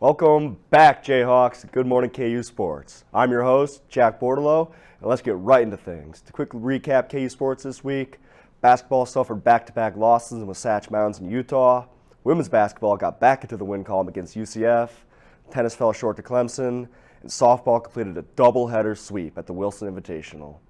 Welcome back, Jayhawks. Good morning, KU Sports. I'm your host, Jack Bordelot, and let's get right into things. To quickly recap KU Sports this week, basketball suffered back-to-back losses in Wasatch Mountains and Utah. Women's basketball got back into the win column against UCF. Tennis fell short to Clemson, and softball completed a doubleheader sweep at the Wilson Invitational.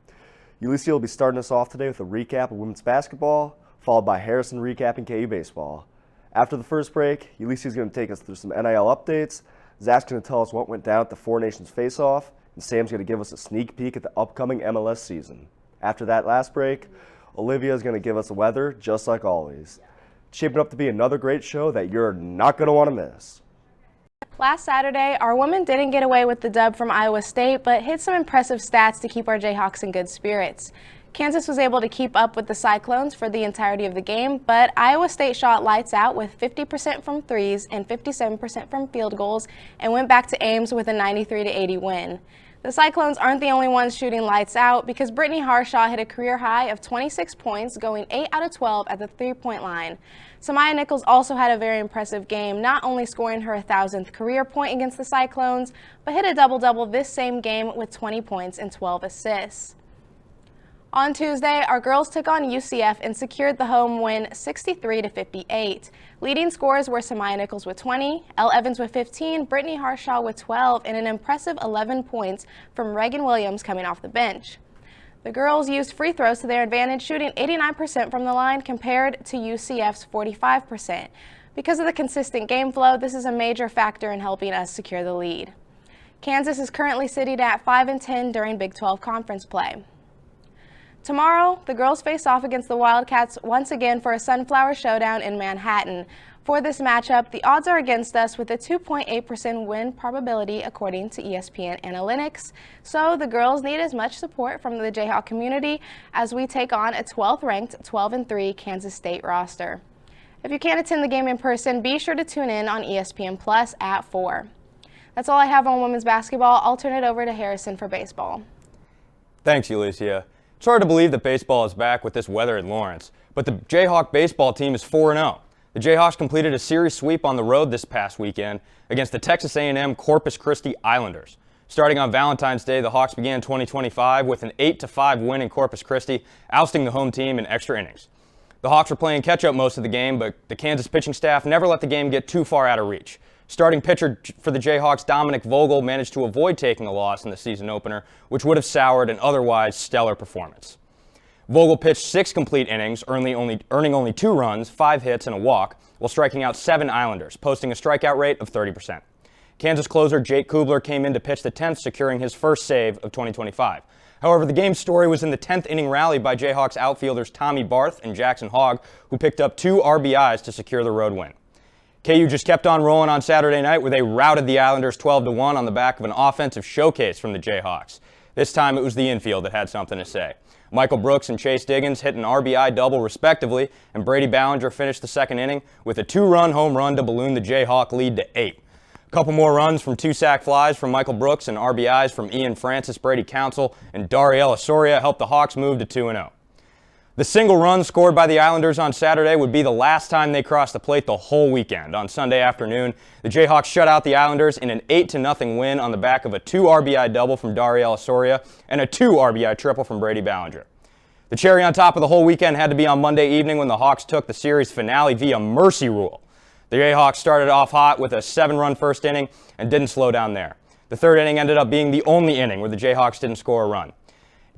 Ulysses will be starting us off today with a recap of women's basketball, followed by Harrison recapping KU baseball. After the first break, Ulysses is going to take us through some NIL updates. Zach's going to tell us what went down at the Four Nations face-off, and Sam's going to give us a sneak peek at the upcoming MLS season. After that last break, Olivia is going to give us the weather, just like always. It's shaping up to be another great show that you're not going to want to miss. Last Saturday, our women didn't get away with the dub from Iowa State, but hit some impressive stats to keep our Jayhawks in good spirits. Kansas was able to keep up with the Cyclones for the entirety of the game, but Iowa State shot lights out with 50% from threes and 57% from field goals and went back to Ames with a 93-80 win. The Cyclones aren't the only ones shooting lights out because Brittany Harshaw hit a career high of 26 points, going 8 out of 12 at the three-point line. Samaya Nichols also had a very impressive game, not only scoring her 1,000th career point against the Cyclones, but hit a double-double this same game with 20 points and 12 assists. On Tuesday, our girls took on UCF and secured the home win 63-58. Leading scorers were Samaya Nichols with 20, Elle Evans with 15, Brittany Harshaw with 12, and an impressive 11 points from Reagan Williams coming off the bench. The girls used free throws to their advantage, shooting 89% from the line compared to UCF's 45%. Because of the consistent game flow, this is a major factor in helping us secure the lead. Kansas is currently sitting at 5-10 during Big 12 conference play. Tomorrow, the girls face off against the Wildcats once again for a Sunflower Showdown in Manhattan. For this matchup, the odds are against us with a 2.8% win probability according to ESPN Analytics. So the girls need as much support from the Jayhawk community as we take on a 12th-ranked 12-3 Kansas State roster. If you can't attend the game in person, be sure to tune in on ESPN Plus at 4. That's all I have on women's basketball. I'll turn it over to Harrison for baseball. Thanks, Ulysses. It's hard to believe that baseball is back with this weather in Lawrence, but the Jayhawk baseball team is 4-0. The Jayhawks completed a series sweep on the road this past weekend against the Texas A&M Corpus Christi Islanders. Starting on Valentine's Day, the Hawks began 2025 with an 8-5 win in Corpus Christi, ousting the home team in extra innings. The Hawks were playing catch-up most of the game, but the Kansas pitching staff never let the game get too far out of reach. Starting pitcher for the Jayhawks, Dominic Vogel, managed to avoid taking a loss in the season opener, which would have soured an otherwise stellar performance. Vogel pitched 6 complete innings, earning only 2 runs, 5 hits, and a walk, while striking out 7 Islanders, posting a strikeout rate of 30%. Kansas closer Jake Kubler came in to pitch the 10th, securing his first save of 2025. However, the game's story was in the 10th inning rally by Jayhawks outfielders Tommy Barth and Jackson Hogg, who picked up 2 RBIs to secure the road win. KU just kept on rolling on Saturday night where they routed the Islanders 12-1 on the back of an offensive showcase from the Jayhawks. This time it was the infield that had something to say. Michael Brooks and Chase Diggins hit an RBI double respectively, and Brady Ballinger finished the second inning with a 2-run home run to balloon the Jayhawk lead to 8. A couple more runs from 2 sac flies from Michael Brooks and RBIs from Ian Francis, Brady Council, and Dariela Soria helped the Hawks move to 2-0. The single run scored by the Islanders on Saturday would be the last time they crossed the plate the whole weekend. On Sunday afternoon, the Jayhawks shut out the Islanders in an 8-0 win on the back of a 2 RBI double from Dariela Soria and a 2 RBI triple from Brady Ballinger. The cherry on top of the whole weekend had to be on Monday evening when the Hawks took the series finale via mercy rule. The Jayhawks started off hot with a 7-run first inning and didn't slow down there. The third inning ended up being the only inning where the Jayhawks didn't score a run.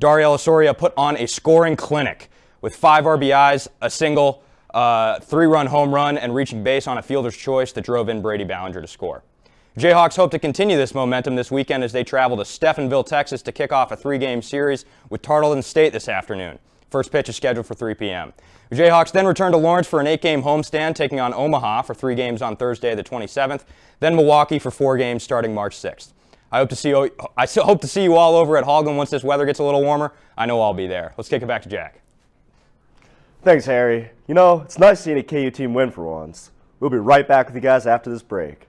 Dariela Soria put on a scoring clinic with 5 RBIs, a single, 3-run home run, and reaching base on a fielder's choice that drove in Brady Ballinger to score. Jayhawks hope to continue this momentum this weekend as they travel to Stephenville, Texas to kick off a 3-game series with Tarleton State this afternoon. First pitch is scheduled for 3 p.m. The Jayhawks then return to Lawrence for an 8-game homestand, taking on Omaha for 3 games on Thursday the 27th, then Milwaukee for 4 games starting March 6th. I hope to see you all over at Hallgren once this weather gets a little warmer. I know I'll be there. Let's kick it back to Jack. Thanks, Harry. You know, it's nice seeing a KU team win for once. We'll be right back with you guys after this break.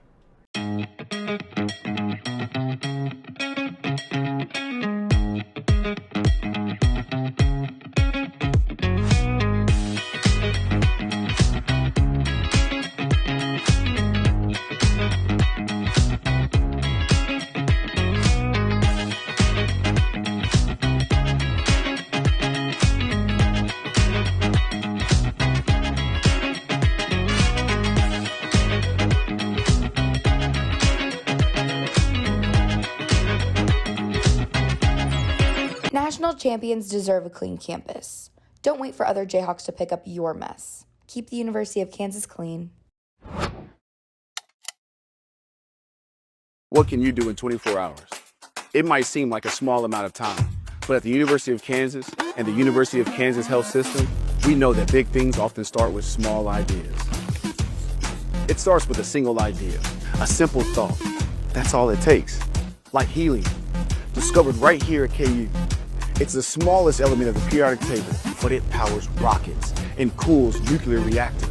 National champions deserve a clean campus. Don't wait for other Jayhawks to pick up your mess. Keep the University of Kansas clean. What can you do in 24 hours? It might seem like a small amount of time, but at the University of Kansas and the University of Kansas Health System, we know that big things often start with small ideas. It starts with a single idea, a simple thought. That's all it takes. Like helium, discovered right here at KU. It's the smallest element of the periodic table, but it powers rockets and cools nuclear reactors.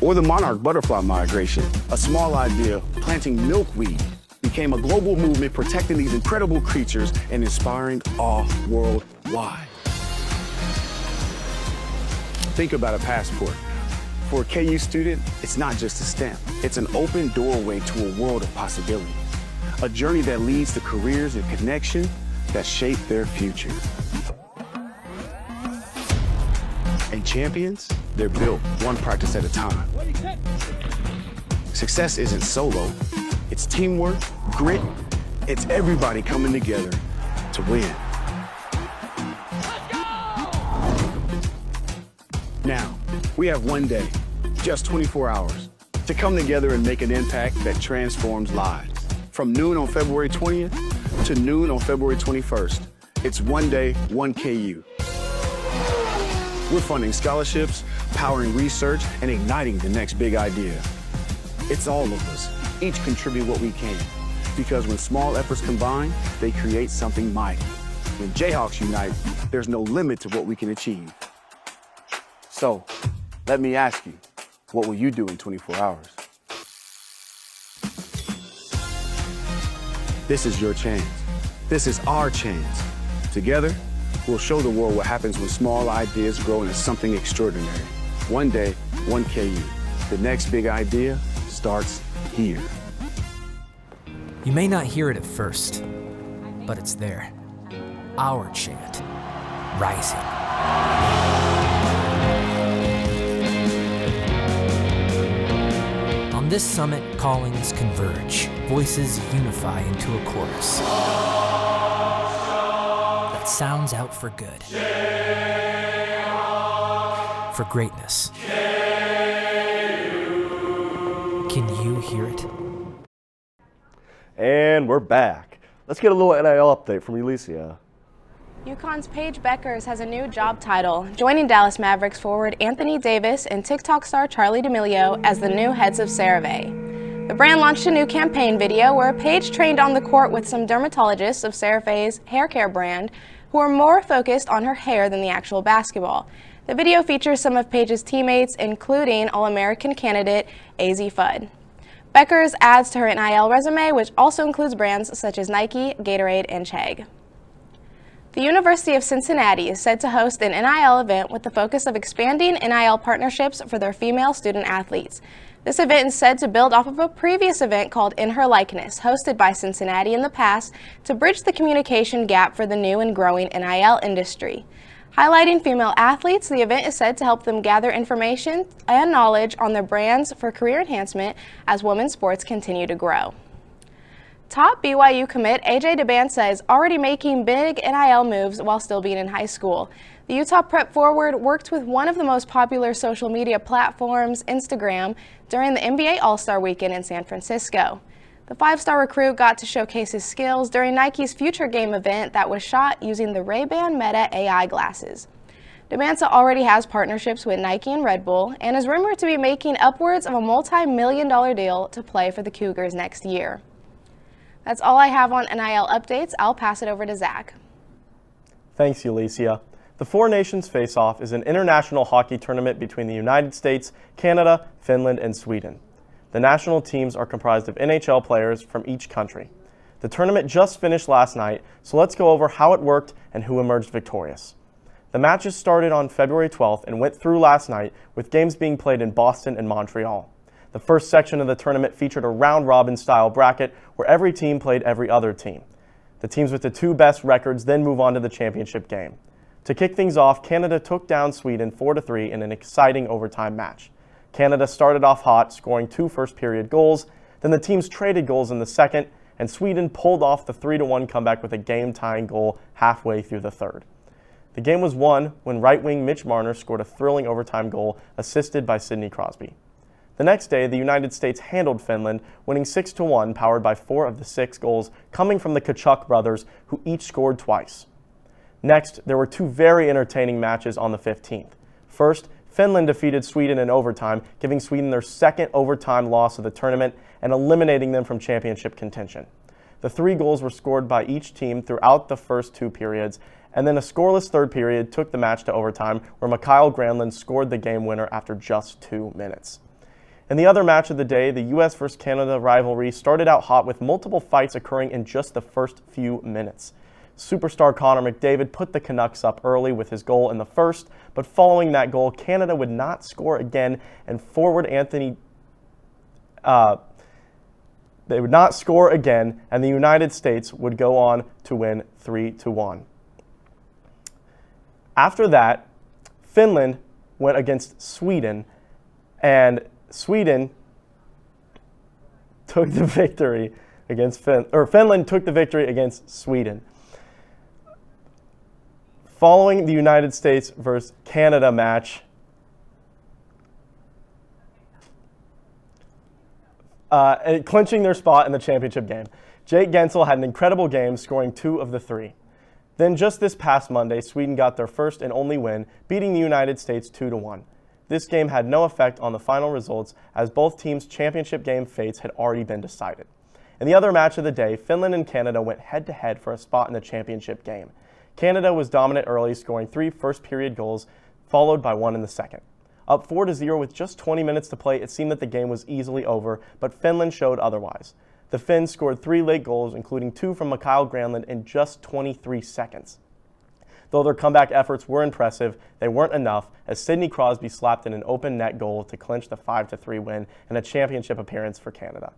Or the monarch butterfly migration, a small idea, planting milkweed, became a global movement protecting these incredible creatures and inspiring awe worldwide. Think about a passport. For a KU student, it's not just a stamp. It's an open doorway to a world of possibility. A journey that leads to careers and connection that shape their future. And champions, they're built one practice at a time. Success isn't solo. It's teamwork, grit. It's everybody coming together to win. Now, we have one day, just 24 hours, to come together and make an impact that transforms lives. From noon on February 20th to noon on February 21st, it's one day, one KU. We're funding scholarships, powering research, and igniting the next big idea. It's all of us, each contribute what we can, because when small efforts combine, they create something mighty. When Jayhawks unite, there's no limit to what we can achieve. So, let me ask you, what will you do in 24 hours? This is your chance. This is our chance. Together, we'll show the world what happens when small ideas grow into something extraordinary. One day, one KU. The next big idea starts here. You may not hear it at first, but it's there. Our chant, rising. On this summit, callings converge, voices unify into a chorus that sounds out for good, for greatness. Can you hear it? And we're back. Let's get a little NIL update from Alicia. UConn's Paige Beckers has a new job title, joining Dallas Mavericks forward Anthony Davis and TikTok star Charli D'Amelio as the new heads of CeraVe. The brand launched a new campaign video where Paige trained on the court with some dermatologists of CeraVe's hair care brand who are more focused on her hair than the actual basketball. The video features some of Paige's teammates, including All-American candidate AZ Fudd. Beckers adds to her NIL resume, which also includes brands such as Nike, Gatorade, and Chegg. The University of Cincinnati is set to host an NIL event with the focus of expanding NIL partnerships for their female student athletes. This event is said to build off of a previous event called In Her Likeness, hosted by Cincinnati in the past to bridge the communication gap for the new and growing NIL industry. Highlighting female athletes, the event is said to help them gather information and knowledge on their brands for career enhancement as women's sports continue to grow. Top BYU commit AJ DeBansa is already making big NIL moves while still being in high school. The Utah Prep forward worked with one of the most popular social media platforms, Instagram, during the NBA All-Star Weekend in San Francisco. The five-star recruit got to showcase his skills during Nike's Future Game event that was shot using the Ray-Ban Meta AI glasses. DeBansa already has partnerships with Nike and Red Bull and is rumored to be making upwards of a multi-million-dollar deal to play for the Cougars next year. That's all I have on NIL updates. I'll pass it over to Zach. Thanks, Ulicia. The Four Nations Face-Off is an international hockey tournament between the United States, Canada, Finland, and Sweden. The national teams are comprised of NHL players from each country. The tournament just finished last night, so let's go over how it worked and who emerged victorious. The matches started on February 12th and went through last night, with games being played in Boston and Montreal. The first section of the tournament featured a round-robin style bracket where every team played every other team. The teams with the two best records then move on to the championship game. To kick things off, Canada took down Sweden 4-3 in an exciting overtime match. Canada started off hot, scoring 2 first-period goals. Then the teams traded goals in the second, and Sweden pulled off the 3-1 comeback with a game-tying goal halfway through the third. The game was won when right wing Mitch Marner scored a thrilling overtime goal assisted by Sidney Crosby. The next day, the United States handled Finland, winning 6-1, powered by 4 of the 6 goals coming from the Kachuk brothers, who each scored twice. Next, there were 2 very entertaining matches on the 15th. First, Finland defeated Sweden in overtime, giving Sweden their second overtime loss of the tournament and eliminating them from championship contention. The 3 goals were scored by each team throughout the first 2 periods, and then a scoreless third period took the match to overtime, where Mikael Granlund scored the game winner after just 2 minutes. In the other match of the day, the U.S. vs. Canada rivalry started out hot with multiple fights occurring in just the first few minutes. Superstar Connor McDavid put the Canucks up early with his goal in the first, but following that goal, Canada would not score again, and forward Anthony they would not score again, and the United States would go on to win 3-1. After that, Finland went against Sweden, and Sweden took the victory against Finland took the victory against Sweden. Following the United States versus Canada match, clinching their spot in the championship game, Jake Gensel had an incredible game, scoring 2 of the 3. Then just this past Monday, Sweden got their first and only win, beating the United States 2-1. This game had no effect on the final results, as both teams' championship game fates had already been decided. In the other match of the day, Finland and Canada went head-to-head for a spot in the championship game. Canada was dominant early, scoring 3 first-period goals, followed by 1 in the second. Up 4-0 with just 20 minutes to play, it seemed that the game was easily over, but Finland showed otherwise. The Finns scored 3 late goals, including 2 from Mikael Granlund in just 23 seconds. Though their comeback efforts were impressive, they weren't enough, as Sidney Crosby slapped in an open net goal to clinch the 5-3 win and a championship appearance for Canada.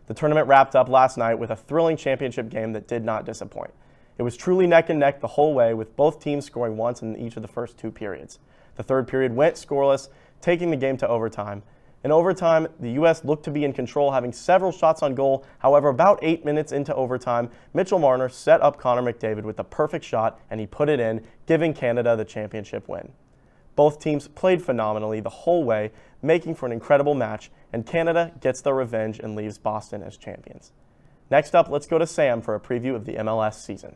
The tournament wrapped up last night with a thrilling championship game that did not disappoint. It was truly neck and neck the whole way, with both teams scoring once in each of the first 2 periods. The third period went scoreless, taking the game to overtime. In overtime, the U.S. looked to be in control, having several shots on goal. However, about 8 minutes into overtime, Mitchell Marner set up Connor McDavid with the perfect shot, and he put it in, giving Canada the championship win. Both teams played phenomenally the whole way, making for an incredible match, and Canada gets their revenge and leaves Boston as champions. Next up, let's go to Sam for a preview of the MLS season.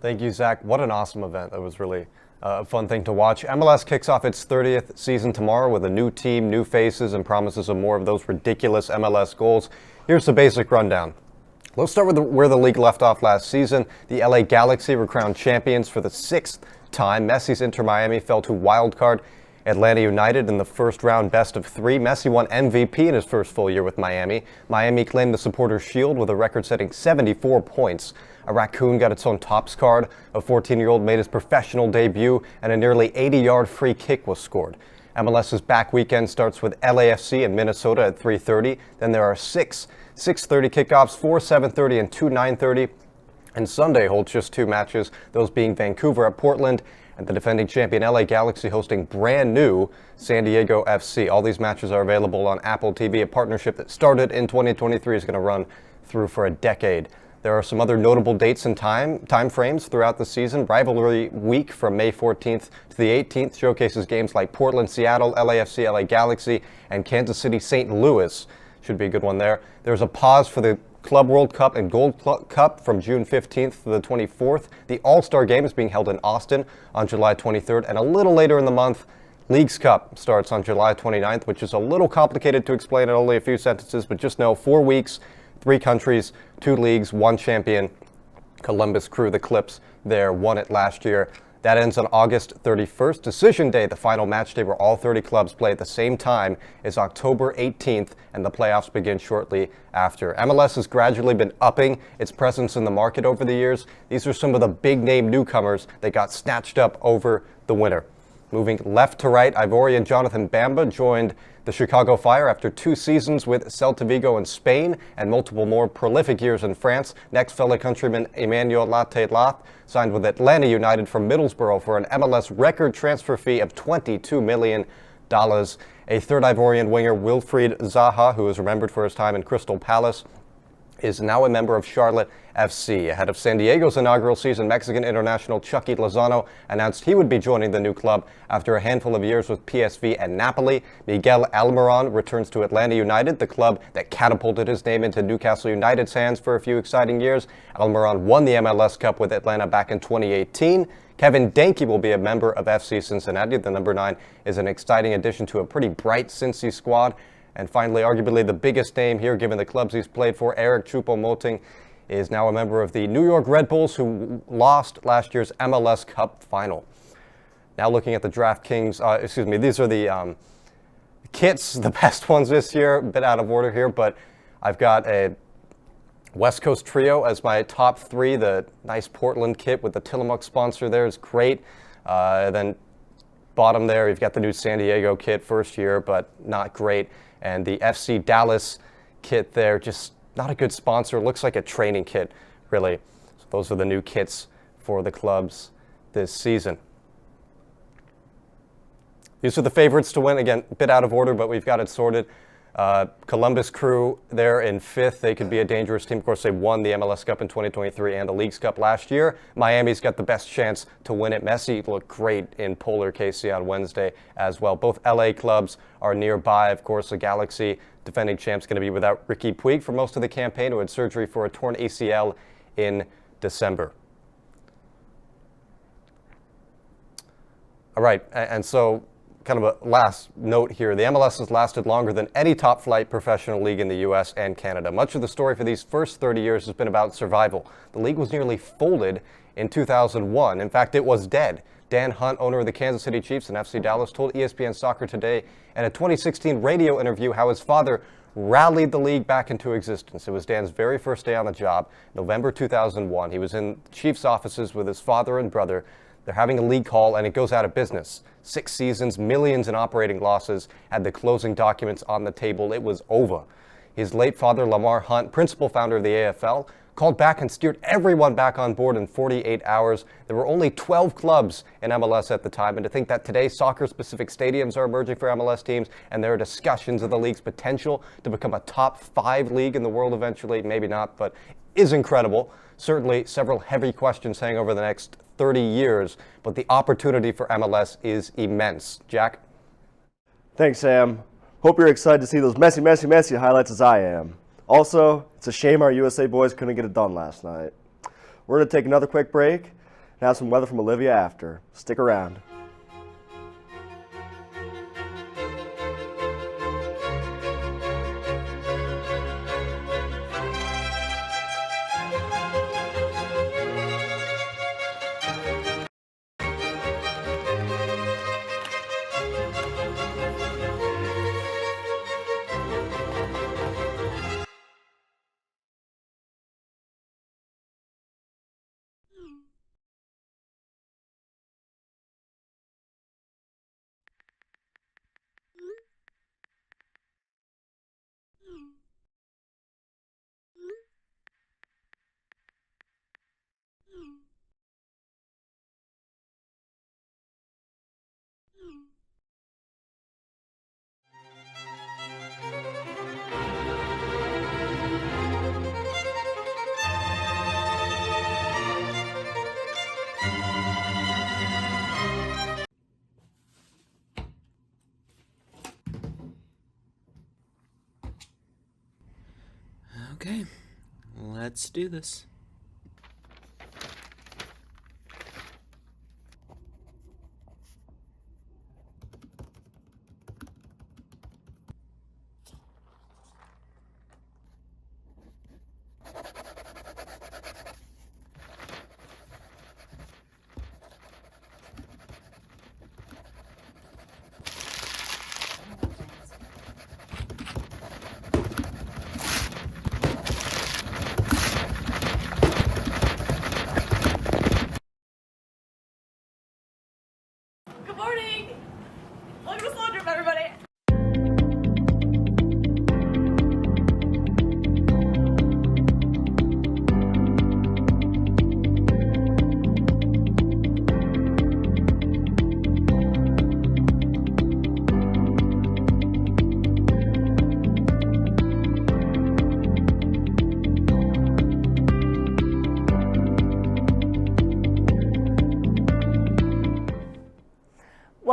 Thank you, Zach. What an awesome event. That was really a fun thing to watch. MLS kicks off its 30th season tomorrow with a new team, new faces, and promises of more of those ridiculous MLS goals. Here's the basic rundown. Let's start with where the league left off last season. The LA Galaxy were crowned champions for the 6th time. Messi's Inter Miami fell to wildcard Atlanta United in the first round best of 3. Messi won MVP in his first full year with Miami. Miami claimed the Supporters' Shield with a record-setting 74 points. A raccoon got its own Topps card. A 14-year-old made his professional debut, and a nearly 80-yard free kick was scored. MLS's back weekend starts with LAFC in Minnesota at 3:30. Then there are 6 6:30 kickoffs, 4 7:30 and 2 9:30. And Sunday holds just 2 matches, those being Vancouver at Portland and the defending champion LA Galaxy hosting brand new San Diego FC. All these matches are available on Apple TV. A partnership that started in 2023 is going to run through for a decade. There are some other notable dates and time frames throughout the season. Rivalry week from May 14th to the 18th showcases games like Portland, Seattle, LAFC, LA Galaxy, and Kansas City, St. Louis. Should be a good one there. There's a pause for the Club World Cup and Gold Cup from June 15th to the 24th. The All-Star Game is being held in Austin on July 23rd, and a little later in the month, Leagues Cup starts on July 29th, which is a little complicated to explain in only a few sentences, but just know 4 weeks, 3 countries, 2 leagues, 1 champion. Columbus Crew, the Clips, there won it last year. That ends on August 31st. Decision Day, the final match day where all 30 clubs play at the same time, is October 18th, and the playoffs begin shortly after. MLS has gradually been upping its presence in the market over the years. These are some of the big-name newcomers that got snatched up over the winter. Moving left to right, Ivorian Jonathan Bamba joined the Chicago Fire after 2 seasons with Celta Vigo in Spain and multiple more prolific years in France. Next, fellow countryman Emmanuel Latte-Lath signed with Atlanta United from Middlesbrough for an MLS record transfer fee of $22 million. A third Ivorian winger, Wilfried Zaha, who is remembered for his time in Crystal Palace, is now a member of Charlotte FC. Ahead of San Diego's inaugural season, Mexican international Chucky Lozano announced he would be joining the new club after a handful of years with PSV and Napoli. Miguel Almiron returns to Atlanta United, the club that catapulted his name into Newcastle United's hands for a few exciting years. Almiron won the MLS Cup with Atlanta back in 2018. Kevin Danke will be a member of FC Cincinnati. The number 9 is an exciting addition to a pretty bright Cincy squad. And finally, arguably the biggest name here, given the clubs he's played for, Eric Choupo-Moting is now a member of the New York Red Bulls, who lost last year's MLS Cup final. Now looking at the DraftKings, these are the kits, the best ones this year, a bit out of order here, but I've got a West Coast Trio as my top 3. The nice Portland kit with the Tillamook sponsor there is great. Then bottom there, you've got the new San Diego kit, first year, but not great. And the FC Dallas kit there, just not a good sponsor. Looks like a training kit, really. So those are the new kits for the clubs this season. These are the favorites to win. Again, a bit out of order, but we've got it sorted. Columbus Crew there in 5th. They could be a dangerous team. Of course, they won the MLS Cup in 2023 and the Leagues Cup last year. Miami's got the best chance to win it. Messi looked great in Polar KC on Wednesday as well. Both LA clubs are nearby. Of course, the Galaxy, defending champs, going to be without Ricky Puig for most of the campaign, who had surgery for a torn ACL in December. All right, and so kind of a last note here. The MLS has lasted longer than any top-flight professional league in the U.S. and Canada. Much of the story for these first 30 years has been about survival. The league was nearly folded in 2001. In fact, it was dead. Dan Hunt, owner of the Kansas City Chiefs and FC Dallas, told ESPN Soccer Today in a 2016 radio interview how his father rallied the league back into existence. It was Dan's very first day on the job, November 2001. He was in Chiefs offices with his father and brother. They're having a league call, and it goes out of business. 6 seasons, millions in operating losses, had the closing documents on the table. It was over. His late father, Lamar Hunt, principal founder of the AFL, called back and steered everyone back on board in 48 hours. There were only 12 clubs in MLS at the time, and to think that today soccer-specific stadiums are emerging for MLS teams, and there are discussions of the league's potential to become a top 5 league in the world eventually, maybe not, but is incredible. Certainly several heavy questions hang over the next 30 years, but the opportunity for MLS is immense. Jack? Thanks, Sam. Hope you're excited to see those Messi highlights as I am. Also, it's a shame our USA boys couldn't get it done last night. We're going to take another quick break and have some weather from Olivia after. Stick around. Okay, let's do this.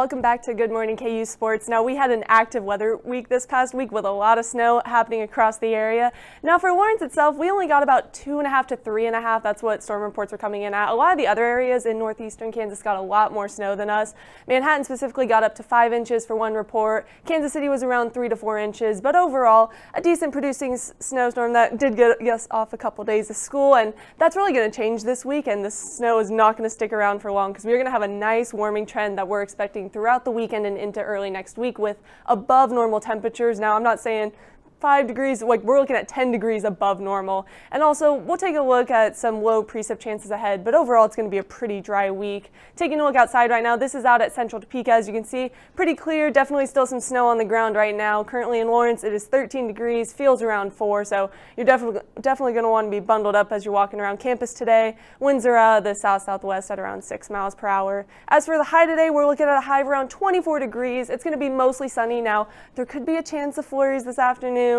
Welcome back to Good Morning KU Sports. Now, we had an active weather week this past week with a lot of snow happening across the area. Now, for Lawrence itself, we only got about 2.5 to 3.5. That's what storm reports are coming in at. A lot of the other areas in northeastern Kansas got a lot more snow than us. Manhattan specifically got up to 5 inches for one report. Kansas City was around 3 to 4 inches. But overall, a decent producing snowstorm that did get us off a couple days of school. And that's really going to change this week. And the snow is not going to stick around for long because we're going to have a nice warming trend that we're expecting throughout the weekend and into early next week with above normal temperatures. Now, I'm not saying 5 degrees, like we're looking at 10 degrees above normal. And also, we'll take a look at some low precip chances ahead, but overall it's going to be a pretty dry week. Taking a look outside right now, this is out at Central Topeka. As you can see, pretty clear, definitely still some snow on the ground right now. Currently in Lawrence, it is 13 degrees, feels around 4, so you're definitely going to want to be bundled up as you're walking around campus today. Winds are out of the south-southwest at around 6 miles per hour. As for the high today, we're looking at a high of around 24 degrees. It's going to be mostly sunny. Now, there could be a chance of flurries this afternoon.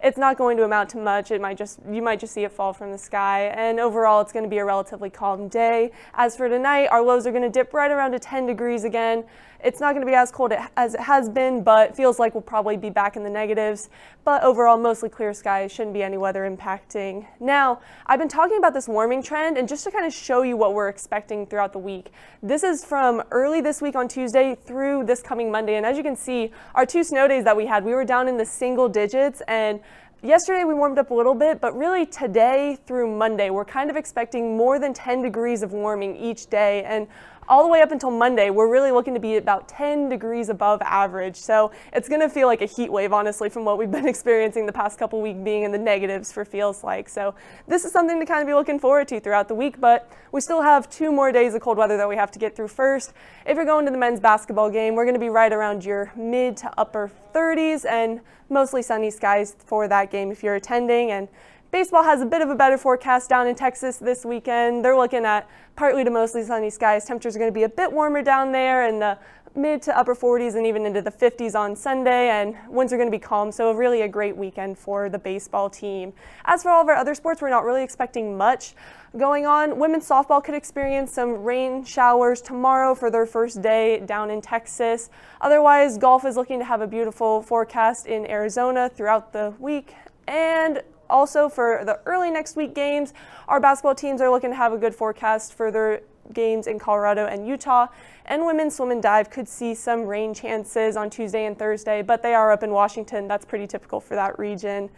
It's not going to amount to much. You might just see it fall from the sky. And overall, it's going to be a relatively calm day. As for tonight, our lows are going to dip right around to 10 degrees again. It's not going to be as cold as it has been, but feels like we'll probably be back in the negatives. But overall, mostly clear skies, shouldn't be any weather impacting. Now, I've been talking about this warming trend, and just to kind of show you what we're expecting throughout the week. This is from early this week on Tuesday through this coming Monday. And as you can see, our 2 snow days that we had, we were down in the single digits. And yesterday we warmed up a little bit, but really today through Monday, we're kind of expecting more than 10 degrees of warming each day. And all the way up until Monday, we're really looking to be about 10 degrees above average. So it's going to feel like a heat wave, honestly, from what we've been experiencing the past couple weeks being in the negatives for feels like. So this is something to kind of be looking forward to throughout the week, but we still have 2 more days of cold weather that we have to get through first. If you're going to the men's basketball game, we're going to be right around your mid to upper 30s and mostly sunny skies for that game if you're attending. And baseball has a bit of a better forecast down in Texas this weekend. They're looking at partly to mostly sunny skies. Temperatures are going to be a bit warmer down there in the mid to upper 40s and even into the 50s on Sunday, and winds are going to be calm, so really a great weekend for the baseball team. As for all of our other sports, we're not really expecting much going on. Women's softball could experience some rain showers tomorrow for their first day down in Texas. Otherwise, golf is looking to have a beautiful forecast in Arizona throughout the week. And also for the early next week games, our basketball teams are looking to have a good forecast for their games in Colorado and Utah. And women's swim and dive could see some rain chances on Tuesday and Thursday, but they are up in Washington. That's pretty typical for that region.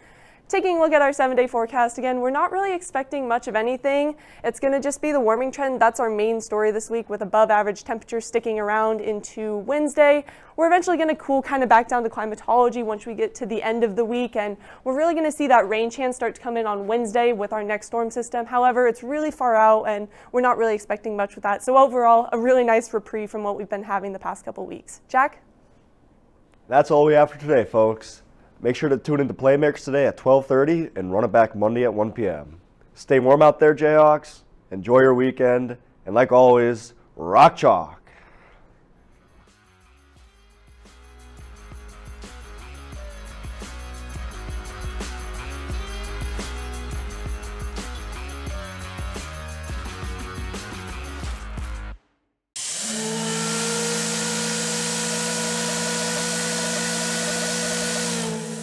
Taking a look at our 7-day forecast, again, we're not really expecting much of anything. It's going to just be the warming trend. That's our main story this week, with above average temperatures sticking around into Wednesday. We're eventually going to cool kind of back down to climatology once we get to the end of the week, and we're really going to see that rain chance start to come in on Wednesday with our next storm system. However, it's really far out, and we're not really expecting much with that. So overall, a really nice reprieve from what we've been having the past couple weeks. Jack? That's all we have for today, folks. Make sure to tune into Playmakers today at 12:30 and run it back Monday at 1 p.m. Stay warm out there, Jayhawks. Enjoy your weekend. And like always, rock chalk.